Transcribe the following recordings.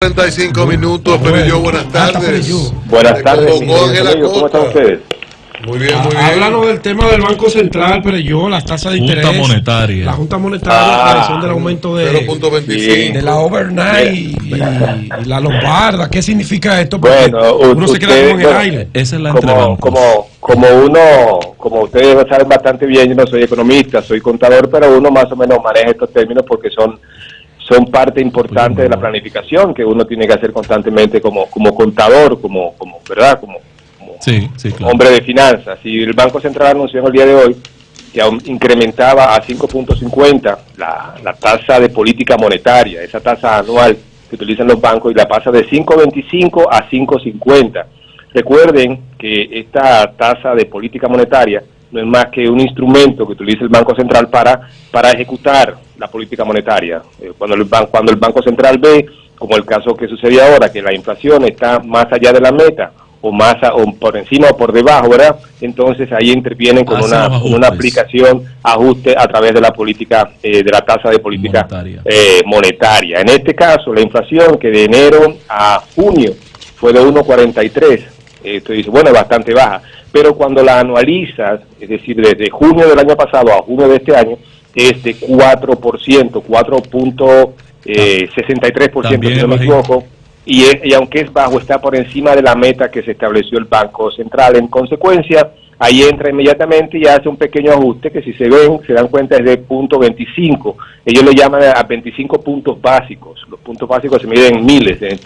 35 minutos, Perello, buenas tardes. Buenas tardes, ¿Cómo están ustedes? Muy bien, muy bien. Háblanos del tema del Banco Central, Perello, las tasas de interés. Junta monetaria. La Junta Monetaria, la decisión del aumento de 0.25. de la overnight y la lombarda. ¿Qué significa esto? Porque uno se queda como en el aire. Esa es la como ustedes saben bastante bien, yo no soy economista, soy contador, pero uno más o menos maneja estos términos porque son parte importante de la planificación que uno tiene que hacer constantemente como contador, ¿verdad? Como claro. Hombre de finanzas. Y el Banco Central anunció en el día de hoy que incrementaba a 5.50 la tasa de política monetaria, esa tasa anual que utilizan los bancos, y la pasa de 5.25 a 5.50. Recuerden que esta tasa de política monetaria no es más que un instrumento que utiliza el Banco Central para ejecutar la política monetaria. Cuando el Banco Central ve, como el caso que sucede ahora, que la inflación está más allá de la meta, o por encima o por debajo, ¿verdad? Entonces ahí intervienen con una aplicación, ajuste a través de la política, de la tasa de política monetaria. En este caso, la inflación que de enero a junio fue de 1.43, esto dice, bueno, es bastante baja, pero cuando la anualizas, es decir, desde junio del año pasado a junio de este año, es de 4%, 4.63%, si no me equivoco, y aunque es bajo, está por encima de la meta que se estableció el Banco Central. En consecuencia, ahí entra inmediatamente y hace un pequeño ajuste que, si se dan cuenta, es de 0.25. Ellos le llaman a 25 puntos básicos. Los puntos básicos se miden en miles, en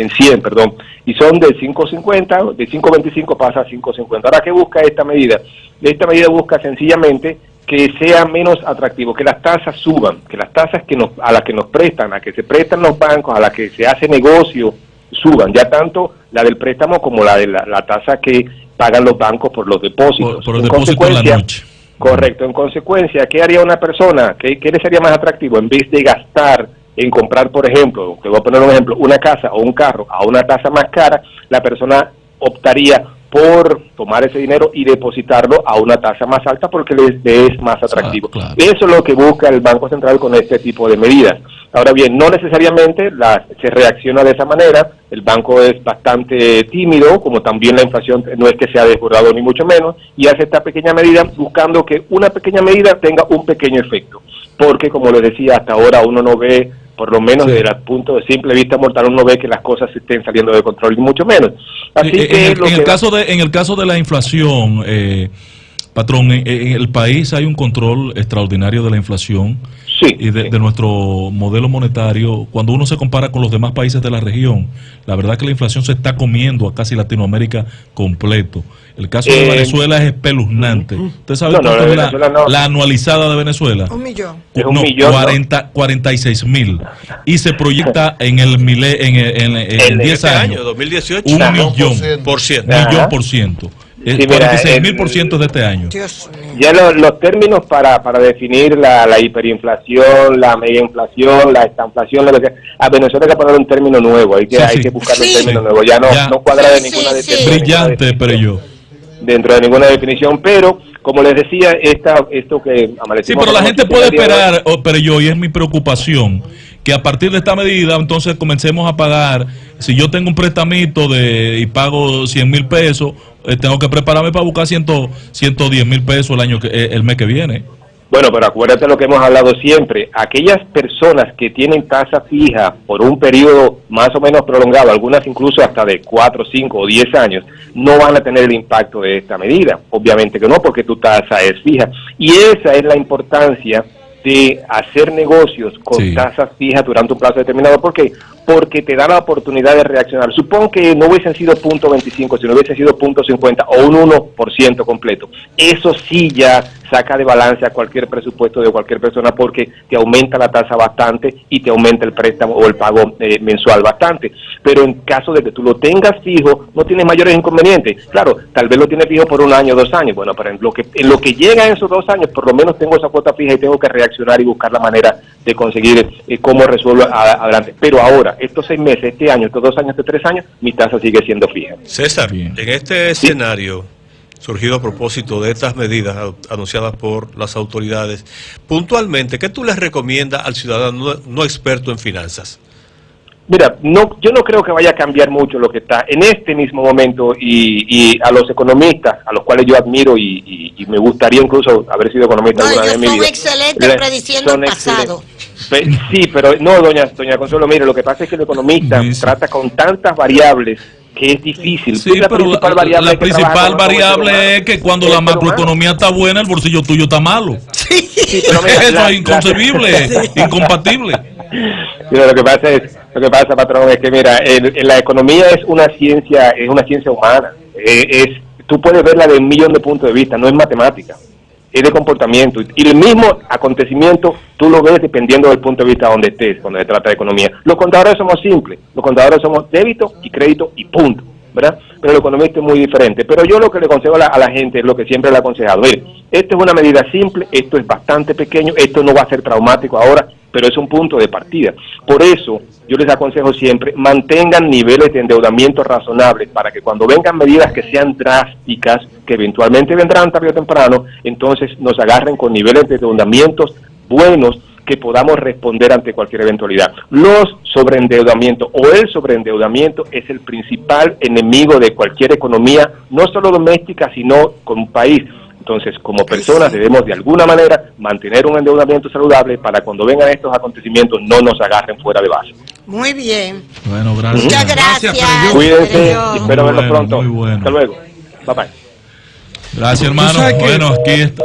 100, perdón. Y son de 5.50, de 5.25 pasa a 5.50. Ahora, ¿qué busca esta medida? Esta medida busca sencillamente que sea menos atractivo, que las tasas suban, que las tasas a las que nos prestan, a que se prestan los bancos, a las que se hace negocio, suban. Ya tanto la del préstamo como la de la tasa que pagan los bancos por los depósitos. Por el depósito en la noche. Correcto. En consecuencia, ¿qué haría una persona? ¿Qué le sería más atractivo? En vez de gastar en comprar, por ejemplo, te voy a poner un ejemplo, una casa o un carro a una tasa más cara, la persona optaría por tomar ese dinero y depositarlo a una tasa más alta porque les es más atractivo. Claro. Eso es lo que busca el Banco Central con este tipo de medidas. Ahora bien, no necesariamente se reacciona de esa manera. El banco es bastante tímido, como también la inflación no es que sea desbordado ni mucho menos, y hace esta pequeña medida buscando que una pequeña medida tenga un pequeño efecto. Porque, como les decía, hasta ahora uno no ve, por lo menos desde el punto de simple vista mortal, uno ve que las cosas se estén saliendo de control, ni mucho menos. Así que en el caso de la inflación, patrón, en el país hay un control extraordinario de la inflación. Sí, y de nuestro modelo monetario. Cuando uno se compara con los demás países de la región, la verdad que la inflación se está comiendo a casi Latinoamérica completo. El caso de Venezuela es espeluznante. ¿Usted sabe cuánto es la anualizada de Venezuela? 1 millón. Un millón, 46.000. Y se proyecta en el en 10 años, 2018, 1 millón por ciento. El 46.000% de este año. Dios mío. Ya los términos para definir la hiperinflación, la megainflación, la estanflación, a Venezuela hay que poner un término nuevo, hay que buscar un término nuevo, ya no cuadra de ninguna brillante, pero yo dentro de ninguna definición, pero como les decía, esto que amanecimos. Sí, pero la gente puede esperar, pero y es mi preocupación, que a partir de esta medida entonces comencemos a pagar. Si yo tengo un prestamito y pago 100,000 pesos, tengo que prepararme para buscar 110,000 pesos el mes que viene. Bueno, pero acuérdate lo que hemos hablado siempre. Aquellas personas que tienen tasa fija por un periodo más o menos prolongado, algunas incluso hasta de 4, 5 o 10 años, no van a tener el impacto de esta medida. Obviamente que no, porque tu tasa es fija. Y esa es la importancia de hacer negocios con tasas fijas durante un plazo determinado. ¿Por qué? Porque te da la oportunidad de reaccionar. Supongo que no hubiesen sido 0.25, sino hubiesen sido 0.50 o un 1% completo. Eso sí ya saca de balance a cualquier presupuesto de cualquier persona, porque te aumenta la tasa bastante y te aumenta el préstamo o el pago mensual bastante. Pero en caso de que tú lo tengas fijo, no tienes mayores inconvenientes. Claro, tal vez lo tienes fijo por 1 año, 2 años. Bueno, pero en lo que llega en esos 2 años, por lo menos tengo esa cuota fija y tengo que reaccionar y buscar la manera de conseguir cómo resuelvo adelante. Pero ahora, estos 6 meses, este año, estos 2 años, estos 3 años, mi tasa sigue siendo fija. César, en este escenario surgido a propósito de estas medidas anunciadas por las autoridades, puntualmente, ¿qué tú les recomiendas al ciudadano no experto en finanzas? Mira, yo no creo que vaya a cambiar mucho lo que está en este mismo momento y a los economistas, a los cuales yo admiro y me gustaría incluso haber sido economista No, alguna vez ellos en mi vida. son excelentes prediciendo el pasado. Sí, pero no, doña Consuelo, mire, lo que pasa es que el economista trata con tantas variables que es difícil. Sí, pero la principal variable es que cuando la macroeconomía está buena, el bolsillo tuyo está malo. Sí, pero mira, eso es inconcebible, incompatible. Mira, lo que pasa, patrón, es que mira, la economía es una ciencia humana. Tú puedes verla de un millón de puntos de vista, no es matemática, es de comportamiento. Y el mismo acontecimiento tú lo ves dependiendo del punto de vista donde estés, cuando se trata de economía. Los contadores somos simples, los contadores somos débito y crédito y punto, ¿verdad? Pero el economista es muy diferente. Pero yo lo que le aconsejo a la gente es lo que siempre le he aconsejado. Mire, esto es una medida simple, esto es bastante pequeño, esto no va a ser traumático ahora, pero es un punto de partida. Por eso, yo les aconsejo siempre, mantengan niveles de endeudamiento razonables para que cuando vengan medidas que sean drásticas, que eventualmente vendrán tarde o temprano, entonces nos agarren con niveles de endeudamientos buenos que podamos responder ante cualquier eventualidad. Los sobreendeudamientos o el sobreendeudamiento es el principal enemigo de cualquier economía, no solo doméstica, sino como país. Entonces, como personas debemos de alguna manera mantener un endeudamiento saludable para cuando vengan estos acontecimientos no nos agarren fuera de base. Muy bien. Bueno, gracias. Muchas gracias. Cuídense y espero verlos bueno, pronto. muy bueno. Hasta luego. Bye bye. Gracias, hermano. Tú sabes que- Bueno, aquí está.